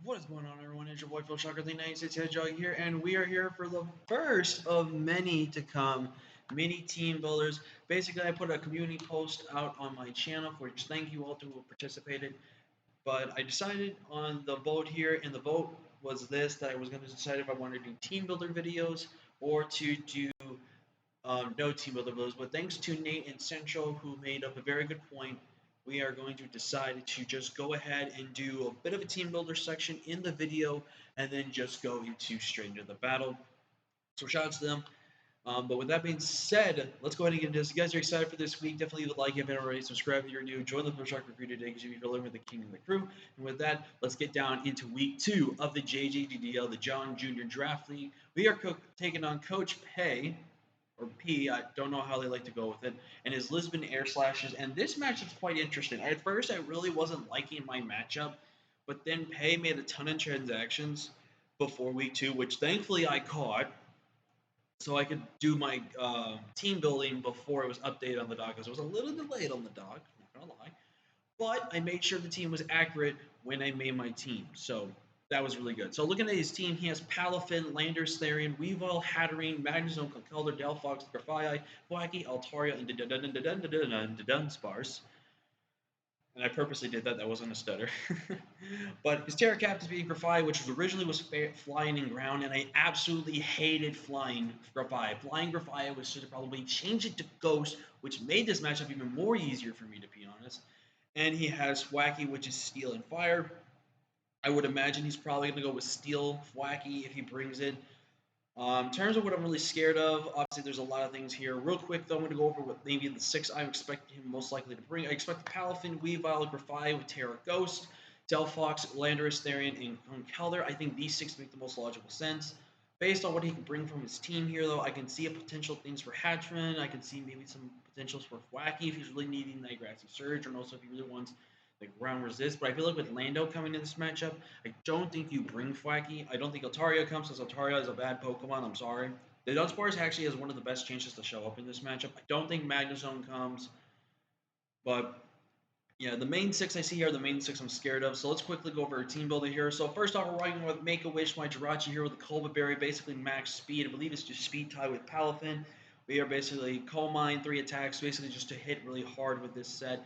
What is going on, everyone? It's your boy Phil Shocker, the 96 Hedgehog here, and we are here for the first of many to come mini team builders. Basically, I put a community post out on my channel for which thank you all to who participated. But I decided on the vote here, and the vote was this that I was going to decide if I wanted to do team builder videos or to do no team builder videos. But thanks to Nate and Central, who made up a very good point, we are going to decide to just go ahead and do a bit of a team builder section in the video and then just go into straight into the battle. So shout out to them. But with that being said, let's go ahead and get into this. If you guys are excited for this week, definitely leave a like if you haven't already. Subscribe if you're new. Join the Pro Shocker crew today because you're living with the king and the crew. And with that, let's get down into week 2 of the JJDDL, the John Jr. Draft League. We are taking on Coach Pay, or P, I don't know how they like to go with it, and his Lisbon Air Slashes. And this matchup's quite interesting. At first, I really wasn't liking my matchup, but then Pay made a ton of transactions before week 2, which thankfully I caught, so I could do my team building before it was updated on the dock, because it was a little delayed on the dock, not gonna lie. But I made sure the team was accurate when I made my team. So that was really good. So looking at his team, he has Palafin, Landers, Therian, Weavile, Hatterene, Magnezone, Conkeldurr, Delphox, Grafaiai, Wacky, Altaria, and Dunsparce. And I purposely did that. That wasn't a stutter. But his Terra Captain's being Grafaiai, which was originally was flying in ground, and I absolutely hated flying Grafaiai. Flying Grafaiai was should have probably changed it to Ghost, which made this matchup even more easier for me, to be honest. And he has Wacky, which is Steel and Fire. I would imagine he's probably going to go with Steel Wacky if he brings it. In terms of what I'm really scared of, obviously there's a lot of things here. Real quick though, I'm going to go over what maybe the 6 I'm expecting him most likely to bring. I expect the Palafin, Weavile, Grafaiai with Terra Ghost, Delphox, Landorus, Therian, and Conkeldurr. I think these 6 make the most logical sense. Based on what he can bring from his team here, though, I can see a potential things for Hatchman. I can see maybe some potentials for Wacky if he's really needing that Grassy Surge, and also if he really wants the ground resist. But I feel like with Lando coming in this matchup, I don't think you bring Wacky. I don't think Altaria comes, because Altaria is a bad Pokemon. I'm sorry. The Dunsparce actually has one of the best chances to show up in this matchup. I don't think Magnezone comes, but yeah, the main 6 I see here are the main 6 I'm scared of. So let's quickly go over our team builder here. So first off, we're running with Make-A-Wish, my Jirachi here with the Colba Berry, basically max speed. I believe it's just speed tie with Palafin. We are basically Coal Mine, 3 attacks, basically just to hit really hard with this set.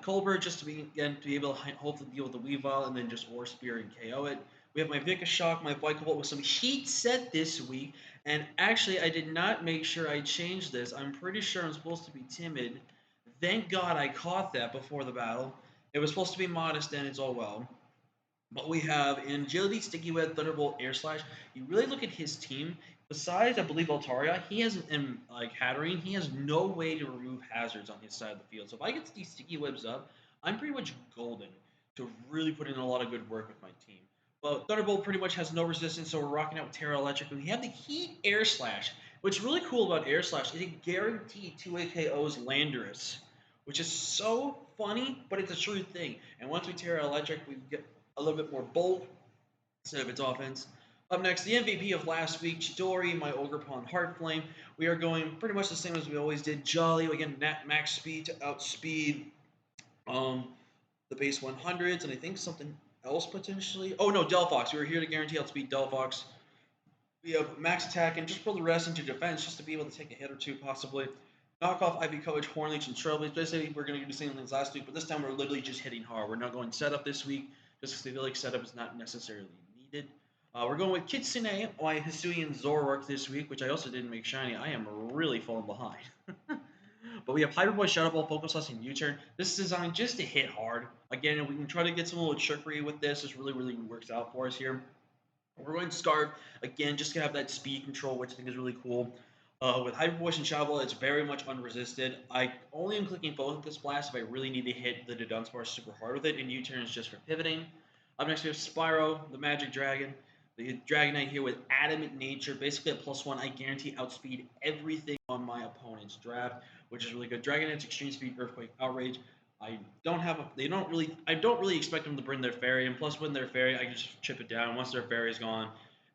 Colbert just to be able to hopefully deal with the Weavile and then just Ore Spear and KO it. We have my Vika Shock, my Vikavolt with some heat set this week. And actually, I did not make sure I changed this. I'm pretty sure I'm supposed to be timid. Thank God I caught that before the battle. It was supposed to be modest, and it's all well. But we have in Agility, Sticky Web, Thunderbolt, Air Slash. You really look at his team. Besides, I believe Altaria, he has in like Hatterene, he has no way to remove hazards on his side of the field. So if I get these Sticky Webs up, I'm pretty much golden to really put in a lot of good work with my team. But Thunderbolt pretty much has no resistance, so we're rocking out with Terra Electric. And we have the Heat Air Slash. What's really cool about Air Slash is it guaranteed 2 AKOs Landorus, which is so funny, but it's a true thing. And once we Terra Electric, we get a little bit more bold instead of its offense. Up next, the MVP of last week, Chidori, my Ogerpon Heartflame. We are going pretty much the same as we always did. Jolly, again, max speed to outspeed um, the base 100s, and I think something else potentially. Oh no, Delphox. We were here to guarantee outspeed Delphox. We have max attack and just pull the rest into defense just to be able to take a hit or two possibly. Knock off Ivy Coach, Hornleech, and Trailblaze. Basically, we're going to do the same things last week, but this time we're literally just hitting hard. We're not going setup this week, just because I feel like setup is not necessarily needed. We're going with Kitsune, my Hisuian Zoroark this week, which I also didn't make shiny. I am really falling behind. But we have Hyperboy, Shadow Ball, Focus Loss, and U-Turn. This is designed just to hit hard. Again, we can try to get some little trickery with this. This really works out for us here. We're going to Scarf, again, just to have that speed control, which I think is really cool. With Hyper Voice and Shadow Ball, it's very much unresisted. I only am clicking both of this blast if I really need to hit the Dunsparce super hard with it, and U-Turn is just for pivoting. Up next, we have Spyro, the Magic Dragon. The Dragonite here with Adamant Nature, basically a +1. I guarantee outspeed everything on my opponent's draft, which is really good. Dragonite's Extreme Speed, Earthquake, Outrage. I don't really expect them to bring their fairy, and plus when their fairy, I can just chip it down. Once their fairy's gone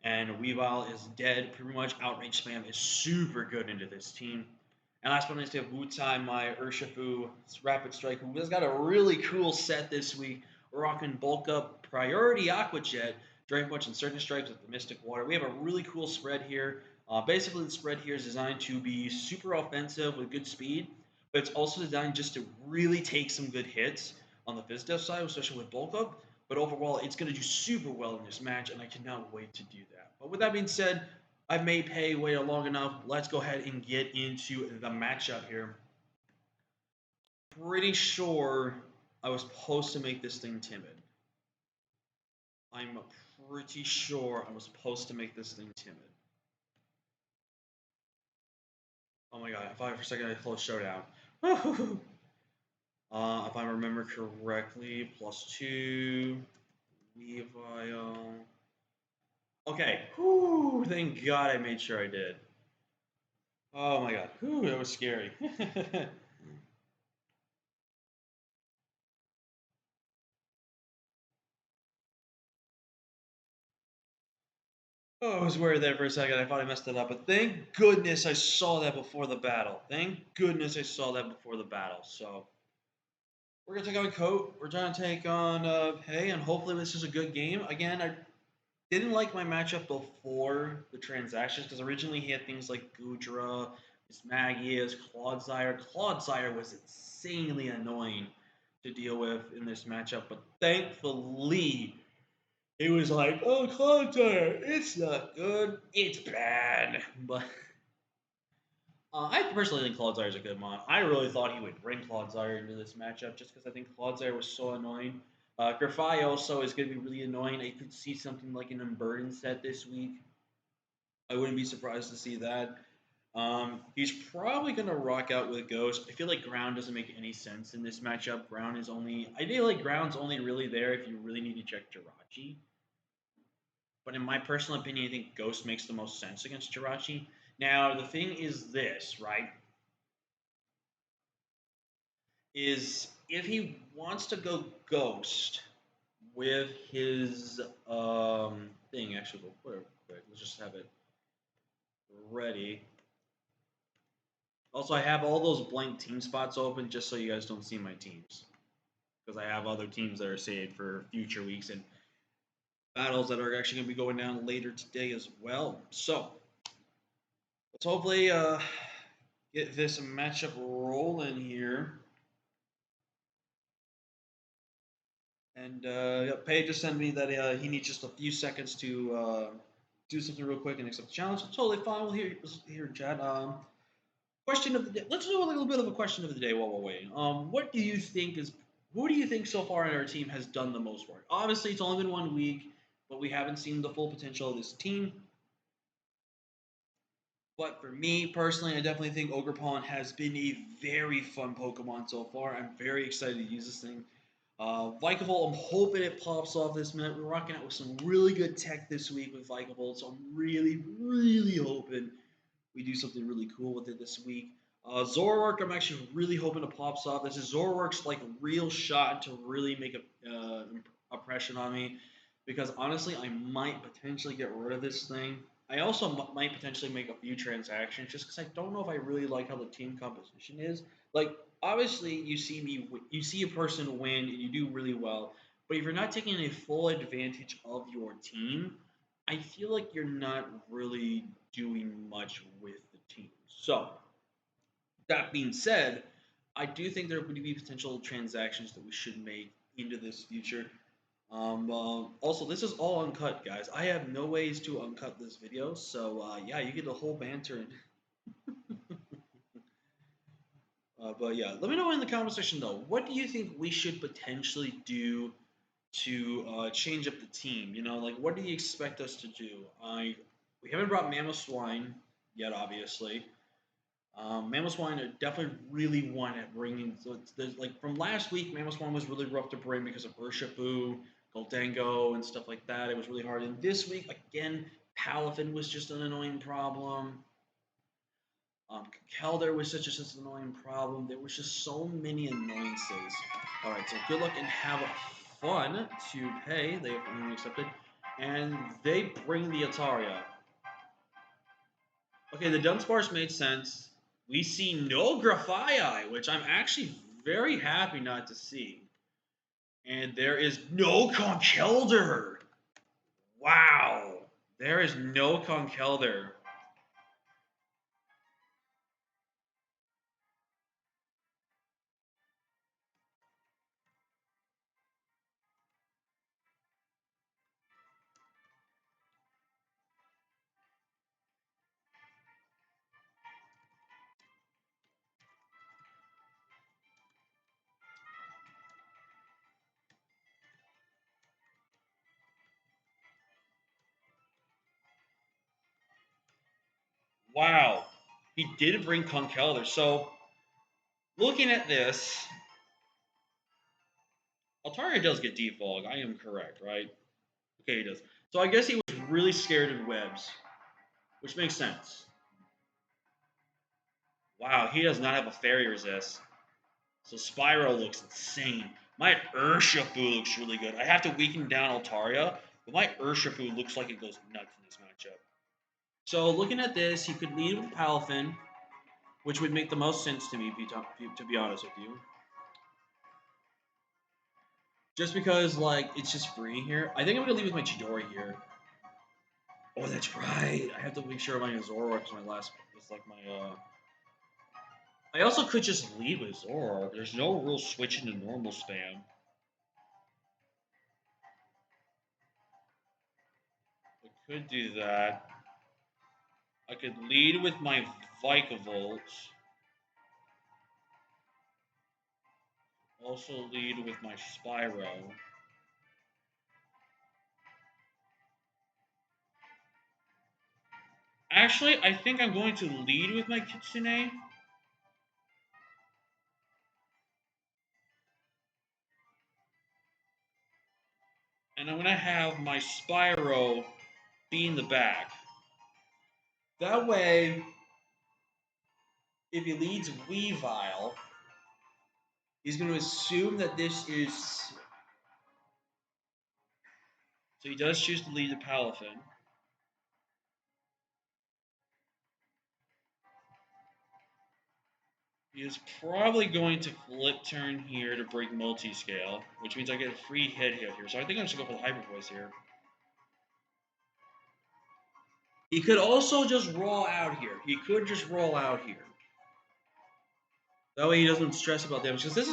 and Weavile is dead, pretty much outrage spam is super good into this team. And last but not least, we have WUTAI, my Urshifu Rapid Strike, who has got a really cool set this week We're rocking Bulk Up, Priority Aqua Jet, Drain Punch, and Certain Strikes with the Mystic Water. We have a really cool spread here. Basically, the spread here is designed to be super offensive with good speed, but it's also designed just to really take some good hits on the Fizz Def side, especially with Bulk Up. But overall, it's going to do super well in this match, and I cannot wait to do that. But with that being said, I've made Pei wait long enough. Let's go ahead and get into the matchup here. Pretty sure I was supposed to make this thing timid. I'm pretty sure I was supposed to make this thing timid. Oh my god, I thought for a second I closed Showdown. If I remember correctly, +2, Weavile. Okay, whew, thank god I made sure I did. Oh my god, whew, that was scary. Oh, I was worried there for a second. I thought I messed it up, but thank goodness I saw that before the battle. Thank goodness I saw that before the battle. So we're gonna take on Coat. We're trying to take on Hey, and hopefully this is a good game. Again, I didn't like my matchup before the transactions because originally he had things like Gudra, his Magius, Clodsire. Clodsire was insanely annoying to deal with in this matchup, but thankfully it was like, oh, Clodsire, it's not good, it's bad. But I personally think Clodsire is a good mon. I really thought he would bring Clodsire into this matchup just because I think Clodsire was so annoying. Grafai also is going to be really annoying. I could see something like an Unburden set this week. I wouldn't be surprised to see that. He's probably going to rock out with Ghost. I feel like Ground doesn't make any sense in this matchup. Ground is only, I feel like Ground's only really there if you really need to check Jirachi. But in my personal opinion, I think Ghost makes the most sense against Jirachi. Now, the thing is this, right? Is if he wants to go Ghost with his thing, actually, we'll put it quick. Let's just have it ready. Also, I have all those blank team spots open just so you guys don't see my teams. Because I have other teams that are saved for future weeks and battles that are actually going to be going down later today as well. So, let's hopefully get this matchup rolling here. And Paige just sent me that he needs just a few seconds to do something real quick and accept the challenge. Totally fine. We'll hear in chat. Question of the day. Let's do a little bit of a question of the day while we're waiting. What do you think is? Who do you think so far in our team has done the most work? Obviously, it's only been 1 week, but we haven't seen the full potential of this team. But for me personally, I definitely think Ogerpon has been a very fun Pokemon so far. I'm very excited to use this thing. Vikavolt, I'm hoping it pops off this minute. We're rocking out with some really good tech this week with Vikavolt, so I'm really, really hoping we do something really cool with it this week. Zoroark, I'm actually really hoping it pops off. This is Zoroark's like real shot to really make a impression on me, because honestly, I might potentially get rid of this thing. I also might potentially make a few transactions just because I don't know if I really like how the team composition is. Like, obviously, you see a person win and you do really well, but if you're not taking a full advantage of your team, I feel like you're not really doing much with the team. So, that being said, I do think there would be potential transactions that we should make into this future. Also, this is all uncut, guys. I have no ways to uncut this video, so yeah, you get the whole banter. But yeah, let me know in the comment section though. What do you think we should potentially do to change up the team? You know, like what do you expect us to do? We haven't brought Mamoswine yet, obviously. Mamoswine I definitely really want to bring in. So there's like from last week, Mamoswine was really rough to bring because of Urshifu, Goldango, and stuff like that. It was really hard. And this week, again, Palafin was just an annoying problem. Keldor was such an annoying problem. There was just so many annoyances. All right, so good luck and have fun to Pei. They have only accepted. And they bring the Ataria. Okay, the Dunsparce made sense. We see no Grafii, which I'm actually very happy not to see. And there is no Conkelder. Wow. There is no Conkelder. Wow. He did bring Conkelder. So, looking at this, Altaria does get defog. I am correct, right? Okay, he does. So I guess he was really scared of webs, which makes sense. Wow, he does not have a fairy resist. So Spyro looks insane. My Urshifu looks really good. I have to weaken down Altaria, but my Urshifu looks like it goes nuts in this matchup. So looking at this, he could lead with Palafin, which would make the most sense to me, to be honest with you. Just because, like, it's just free here. I think I'm going to lead with my Chidori here. Oh, that's right. I have to make sure my Zoroark is my last. It's like my. I also could just lead with Zoroark. There's no real switch into normal spam. I could do that. I could lead with my Vikavolt. Also lead with my Spyro. Actually, I think I'm going to lead with my Kitsune. And I'm going to have my Spyro be in the back. That way, if he leads Weavile, he's going to assume that this is. So he does choose to lead the Palafin. He is probably going to flip turn here to break multi-scale, which means I get a free hit here. So I think I'm just going to go for the Hyper Voice here. He could also just roll out here. He could just roll out here. That way he doesn't stress about damage. Because this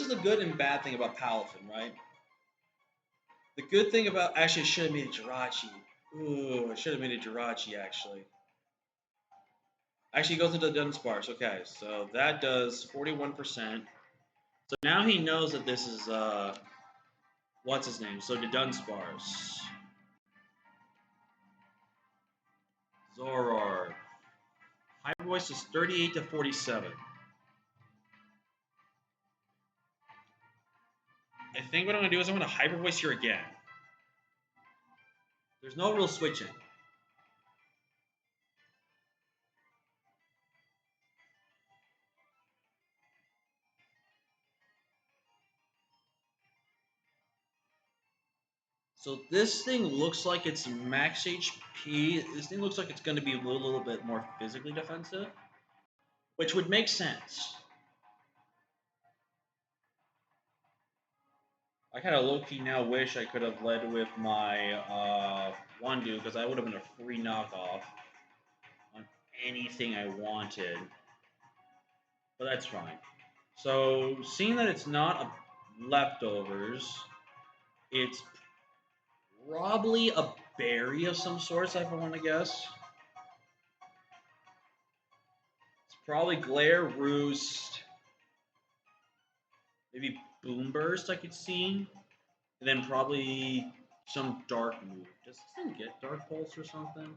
is the good and bad thing about Palafin, right? The good thing about actually I should have made it Jirachi. Ooh, I should have made it Jirachi actually. Actually, goes into the Dunsparce. Okay, so that does 41%. So now he knows that this is what's his name? So the Dunsparce. Zoroark. Hyper Voice is 38 to 47. I think what I'm going to do is I'm going to Hyper Voice here again. There's no real switching. So this thing looks like it's max HP. This thing looks like it's going to be a little bit more physically defensive, which would make sense. I kind of low-key now wish I could have led with my one dude because that would have been a free knockoff on anything I wanted. But that's fine. So seeing that it's not a leftovers, it's probably a berry of some sort, if I want to guess. It's probably Glare, Roost, maybe Boomburst I could see, and then probably some Dark move. Does this thing get Dark Pulse or something?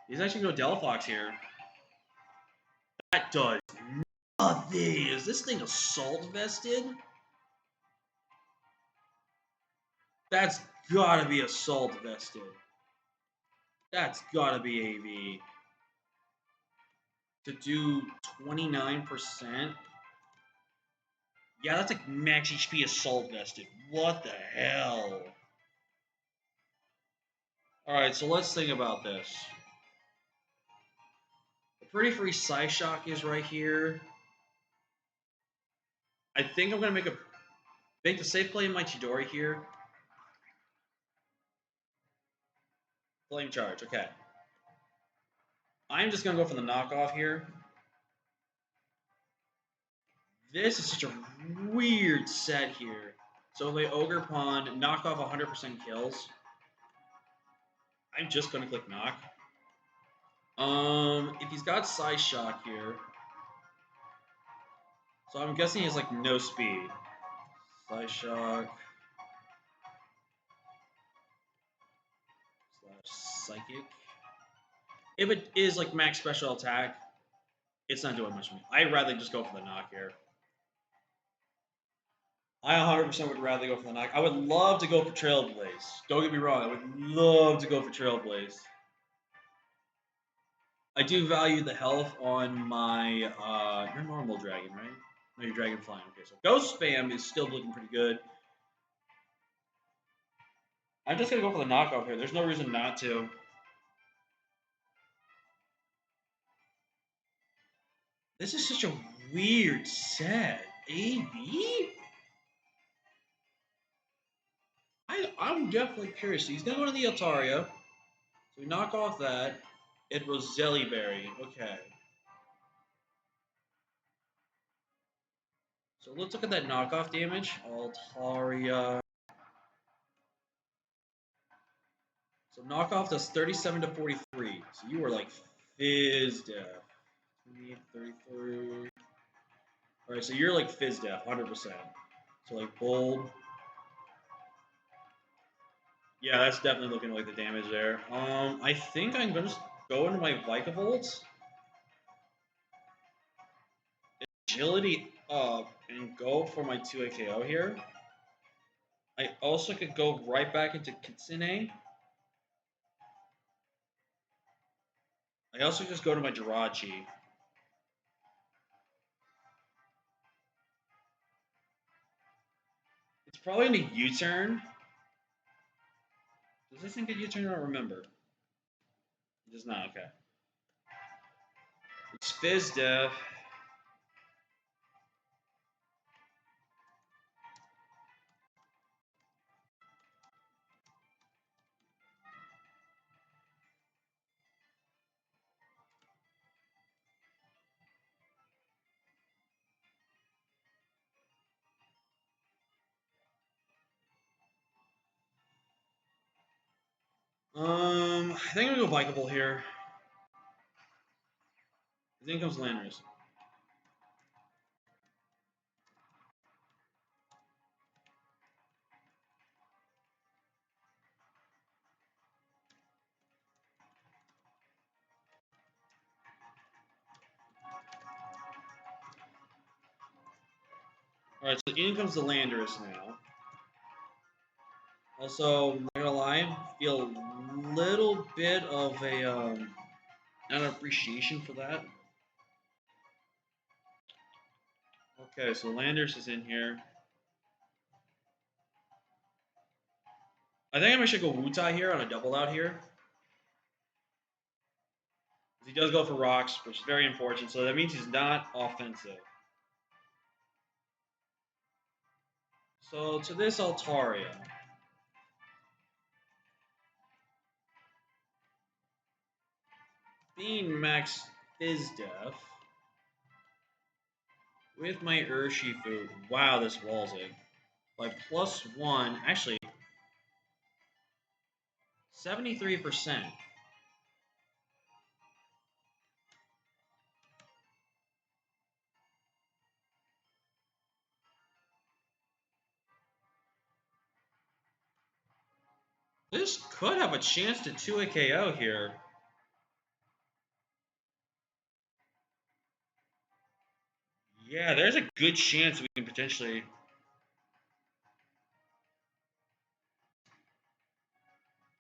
He's actually going to Delphox here. That does nothing. Is this thing Assault Vested? That's gotta be Assault Vested. That's gotta be AV. To do 29%? Yeah, that's like max HP Assault Vested. What the hell? Alright, so let's think about this. The pretty free Psyshock is right here. I think I'm going to make a Make the safe play in my Chidori here. Flame charge, okay. I'm just going to go for the knockoff here. This is such a weird set here. So if I Ogre Pawn, knock off 100% kills. I'm just going to click knock. If he's got Side Shock here, so I'm guessing he has like no speed. Side Shock / Psychic. If it is like max special attack, it's not doing much for me. I'd rather just go for the knock here. I 100% would rather go for the knock. I would love to go for Trailblaze. Don't get me wrong. I would love to go for Trailblaze. I do value the health on my your normal dragon, right? No, your dragon flying. Okay, so Ghost Spam is still looking pretty good. I'm just gonna go for the knockoff here. There's no reason not to. This is such a weird set. AB? I'm definitely curious. He's gonna go to the Altaria. So we knock off that. It was Zellyberry. Okay. So let's look at that knockoff damage. Altaria. So knockoff does 37 to 43. So you were like fizz def. 33. Alright, so you're like fizz def, 100%. So like bold. Yeah, that's definitely looking like the damage there. I think I'm gonna go into my Vikavolt. Agility up and go for my 2 AKO here. I also could go right back into Kitsune. I also just go to my Jirachi. It's probably in a U-turn. Does this thing get U-turn? I don't remember. It does not, okay. It's Fizz Def. I think I'm gonna go Bikeable here. I think it comes Landers. Alright, so in comes the Landorus now. Also, I'm not gonna lie, feel a little bit of a an appreciation for that. Okay, so Landers is in here. I think I should go WUTAI here on a double out here. He does go for rocks, which is very important, so that means he's not offensive. So to this Altaria. Being max Fizz Def with my Urshifu. Wow, this walls it. By +1, actually 73%. This could have a chance to 2 KO here. Yeah, there's a good chance we can potentially.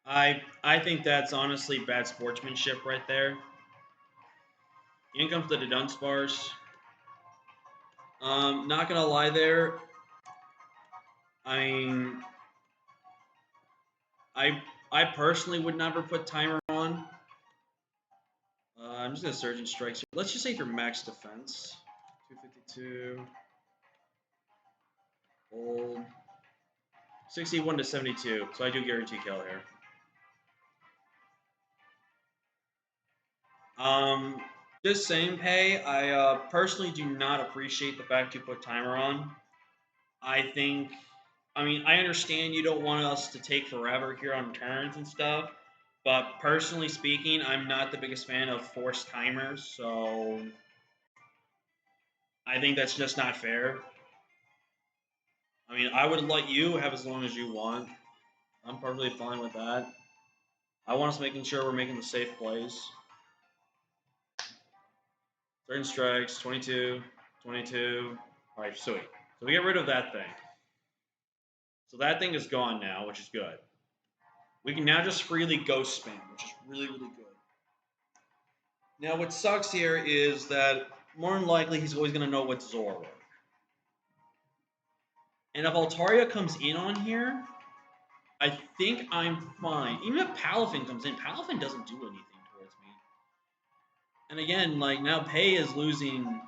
I think that's honestly bad sportsmanship right there. In comes the Dunsparce. Not gonna lie there. I mean, I personally would never put timer on. I'm just gonna Surgeon Strikes here. Let's just say for max defense, 252. Hold. 61 to 72. So I do guarantee kill here. Just same pay. I personally do not appreciate the fact you put timer on. I think, I mean, I understand you don't want us to take forever here on turns and stuff, but personally speaking, I'm not the biggest fan of forced timers, so I think that's just not fair. I mean, I would let you have as long as you want. I'm perfectly fine with that. I want us making sure we're making the safe plays. Certain strikes, 22, 22. All right, sweet. So we get rid of that thing. So that thing is gone now, which is good. We can now just freely ghost spam, which is really, really good. Now, what sucks here is that more than likely he's always going to know what Zor work. And if Altaria comes in on here, I think I'm fine. Even if Palafin comes in, Palafin doesn't do anything towards me. And again, like, now Pei is losing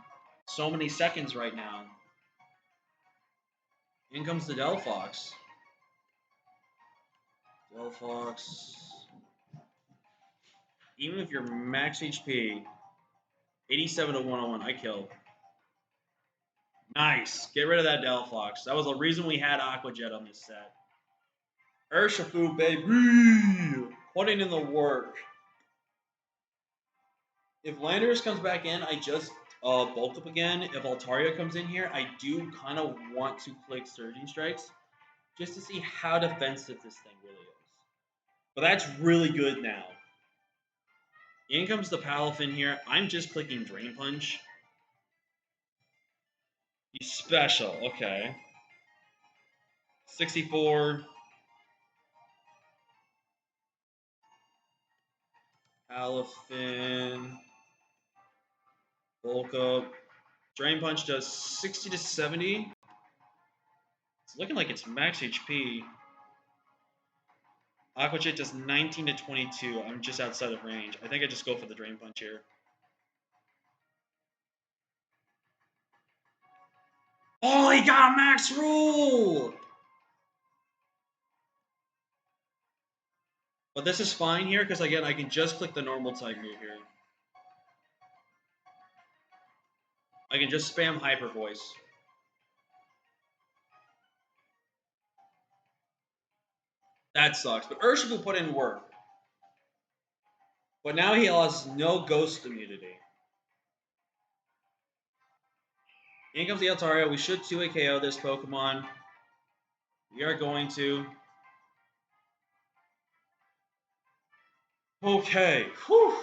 so many seconds right now. In comes the Delphox. Delphox. Even if you're max HP, 87 to 101, I killed. Nice. Get rid of that Delphox. That was the reason we had Aqua Jet on this set. Urshifu, baby! Putting in the work. If Landorus comes back in, I just bulk up again. If Altaria comes in here, I do kind of want to click Surging Strikes just to see how defensive this thing really is. But that's really good now. In comes the Palafin here. I'm just clicking Drain Punch. He's special. Okay. 64. Palafin. Bulk up. Drain Punch does 60 to 70. It's looking like it's max HP. Aqua Jet does 19 to 22. I'm just outside of range. I think I just go for the Drain Punch here. Oh, he got max rule! But this is fine here, because again, I can just click the normal type move here. I can just spam Hyper Voice. That sucks. But Urshifu put in work. But now he has no ghost immunity. In comes the Altaria. We should 2-hit KO this Pokemon. We are going to. Okay. Whew.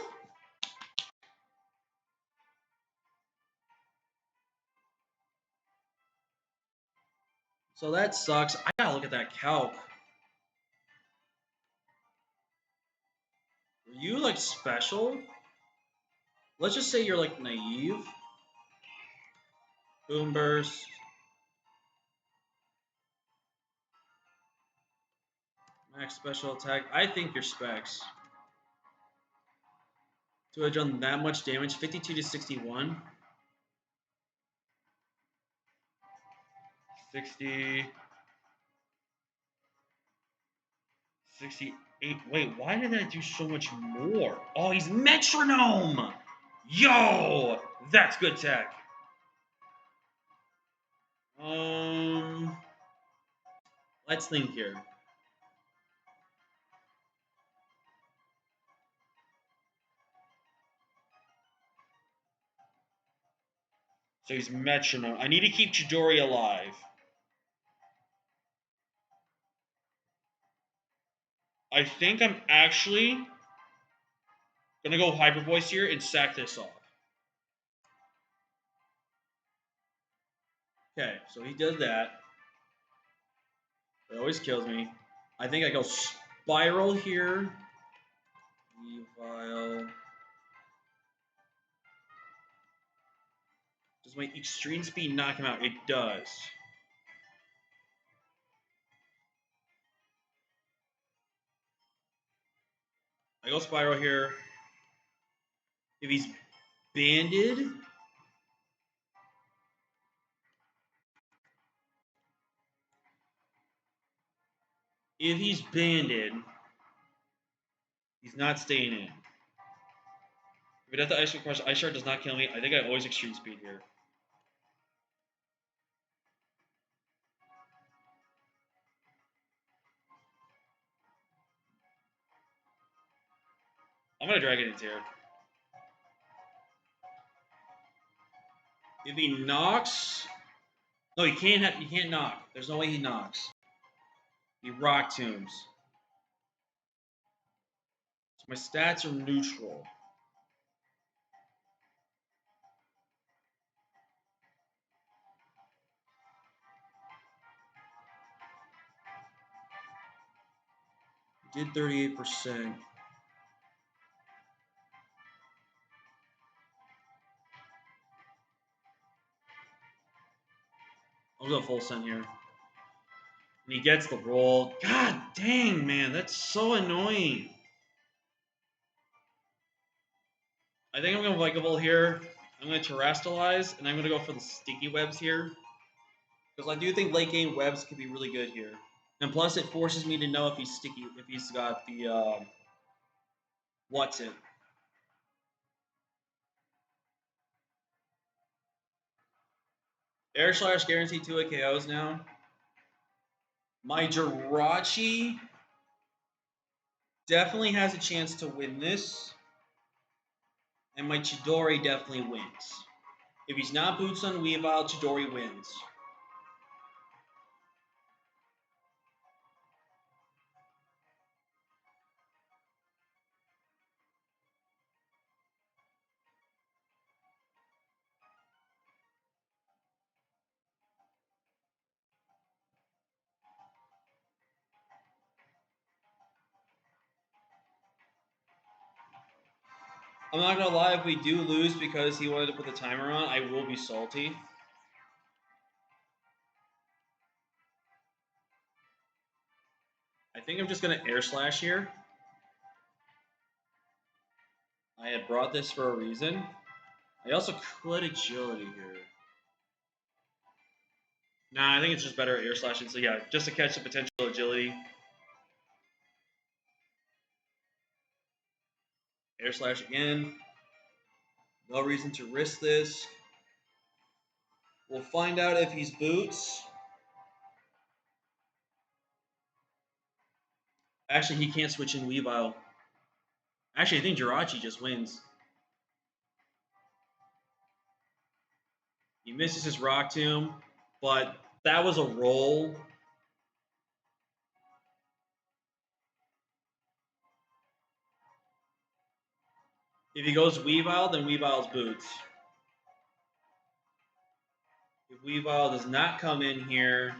So that sucks. I gotta look at that calc. Are you like special? Let's just say you're like naive. Boom burst. Max special attack. I think you're specs. To have done that much damage, 52 to 61. 60. 68. Wait, why did that do so much more? Oh, he's Metronome! Yo! That's good tech. Let's think here. So he's Metronome. I need to keep Chidori alive. I think I'm actually gonna go Hyper Voice here and sack this off. Okay, so he does that. It always kills me. I think I go Spiral here. Evile. Does my extreme speed knock him out? It does. I go Spiral here. If he's banded, If he's banded, he's not staying in. If it has the ice cream crush, ice shard does not kill me. I think I always extreme speed here. I'm gonna drag it into here. If he knocks, no, he can't. He can't knock. There's no way he knocks. He rock tombs. So my stats are neutral. Did 38%. I'll go full send here. And he gets the roll. God dang, man, that's so annoying. I think I'm going to Vikavolt here. I'm going to Terrestrialize, and I'm going to go for the sticky webs here. Because I do think late game webs could be really good here. And plus, it forces me to know if he's sticky, if he's got the, what's it? Air Slash guaranteed 2 KOs now. My Jirachi definitely has a chance to win this. And my Chidori definitely wins. If he's not Boots on Weavile, Chidori wins. I'm not gonna lie, if we do lose because he wanted to put the timer on, I will be salty. I think I'm just gonna Air Slash here. I had brought this for a reason. I also could Agility here. Nah, I think it's just better Air Slashing. So yeah, just to catch the potential Agility. Air Slash again. No reason to risk this. We'll find out if he's Boots. Actually, he can't switch in Weavile. Actually, I think Jirachi just wins. He misses his Rock Tomb, but that was a roll. If he goes Weavile, then Weavile's Boots. If Weavile does not come in here,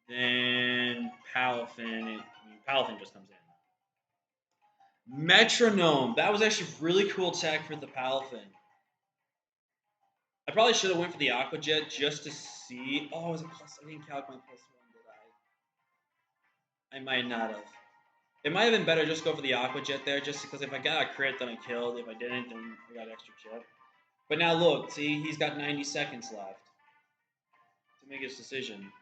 then Palafin just comes in. Metronome. That was actually really cool tech for the Palafin. I probably should have went for the Aqua Jet just to see. Oh, it was a plus. I didn't calculate my plus one, did I? I might not have. It might have been better just go for the Aqua Jet there, just because if I got a crit, then I killed. If I didn't, then I got extra chip. But now look, see, he's got 90 seconds left to make his decision.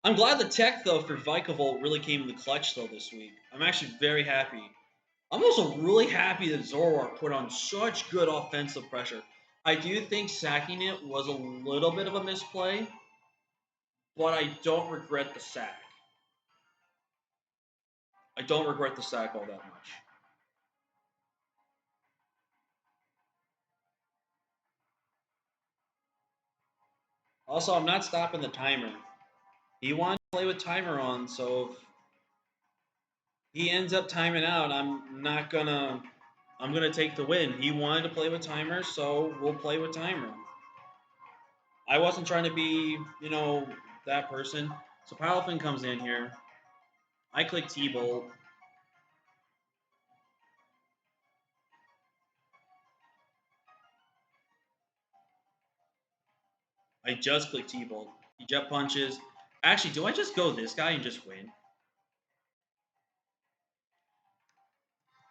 I'm glad the tech, though, for Vikavolt really came in the clutch, though, this week. I'm actually very happy. I'm also really happy that Zoroark put on such good offensive pressure. I do think sacking it was a little bit of a misplay, but I don't regret the sack. I don't regret the sack all that much. Also, I'm not stopping the timer. He wanted to play with timer on, so if he ends up timing out, I'm gonna take the win. He wanted to play with timer, so we'll play with timer. I wasn't trying to be, that person. So Palafin comes in here. I click T-Bolt. I just click T-Bolt. He jet punches. Actually, do I just go this guy and just win?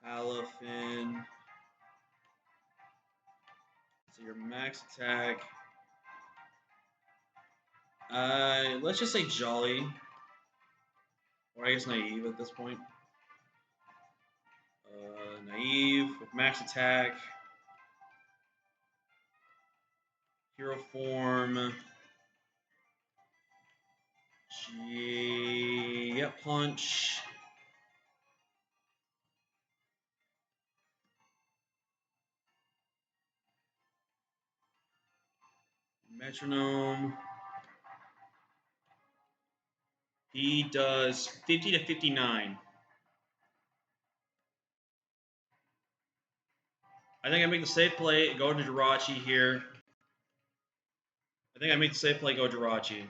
Palafin. So your max attack. Let's just say Jolly, or I guess Naive at this point. Naive with max attack, hero form, yep, punch. Metronome. He does 50 to 59. I think I make the safe play, go to Jirachi here. I think I make the safe play, go Jirachi.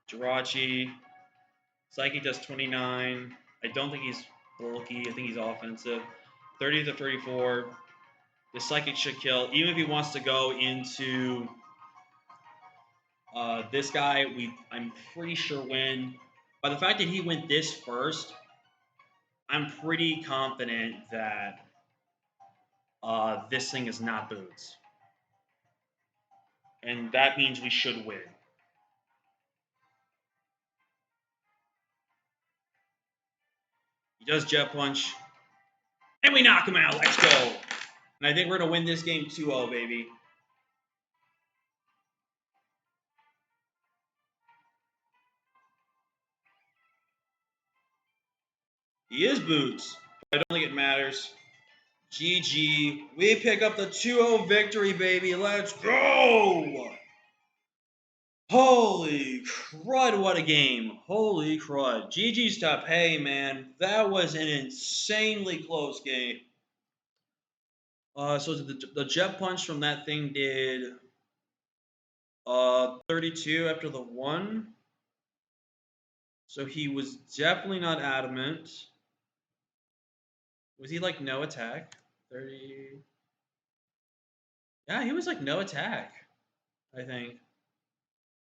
Jirachi. Psyche does 29. I don't think he's bulky. I think he's offensive. 30 to 34. The Psychic should kill. Even if he wants to go into this guy, I'm pretty sure win. By the fact that he went this first, I'm pretty confident that this thing is not Boots. And that means we should win. He does Jet Punch. And we knock him out. Let's go. And I think we're going to win this game 2-0, baby. He is Boots. But I don't think it matters. GG. We pick up the 2-0 victory, baby. Let's go. Holy crud, what a game. Holy crud. GG's to Pay, man. That was an insanely close game. So the Jet Punch from that thing did 32 after the 1. So he was definitely not adamant. Was he like no attack? 30. Yeah, he was like no attack, I think.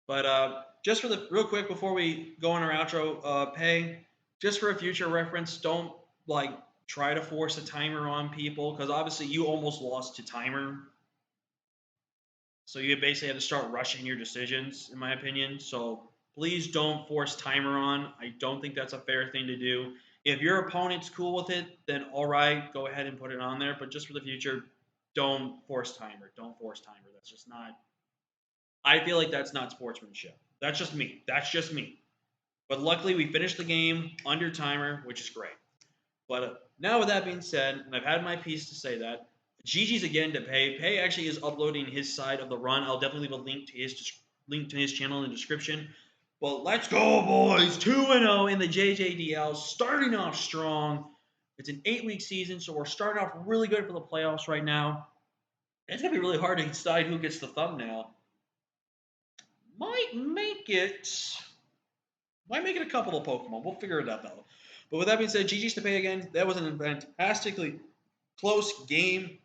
But just for the real quick before we go on our outro, Pay, just for a future reference, don't like try to force a timer on people because obviously you almost lost to timer. So you basically had to start rushing your decisions, in my opinion. So please don't force timer on. I don't think that's a fair thing to do. If your opponent's cool with it, then all right, go ahead and put it on there. But just for the future, don't force timer. Don't force timer. That's just not. I feel like that's not sportsmanship. That's just me. That's just me. But luckily, we finished the game under timer, which is great. But now, with that being said, and I've had my piece to say that, GG's again to Pay. Pay actually is uploading his side of the run. I'll definitely leave a link to his channel in the description. But let's go, boys! 2-0 in the JJDL, starting off strong. It's an 8-week season, so we're starting off really good for the playoffs right now. It's gonna be really hard to decide who gets the thumbnail. Might make it a couple of Pokemon. We'll figure it out though. But with that being said, GG's to Pay again. That was an fantastically close game.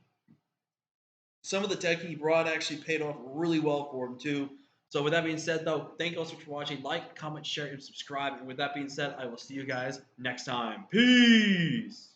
Some of the tech he brought actually paid off really well for him too. So with that being said though, thank you all so much for watching. Like, comment, share, and subscribe. And with that being said, I will see you guys next time. Peace!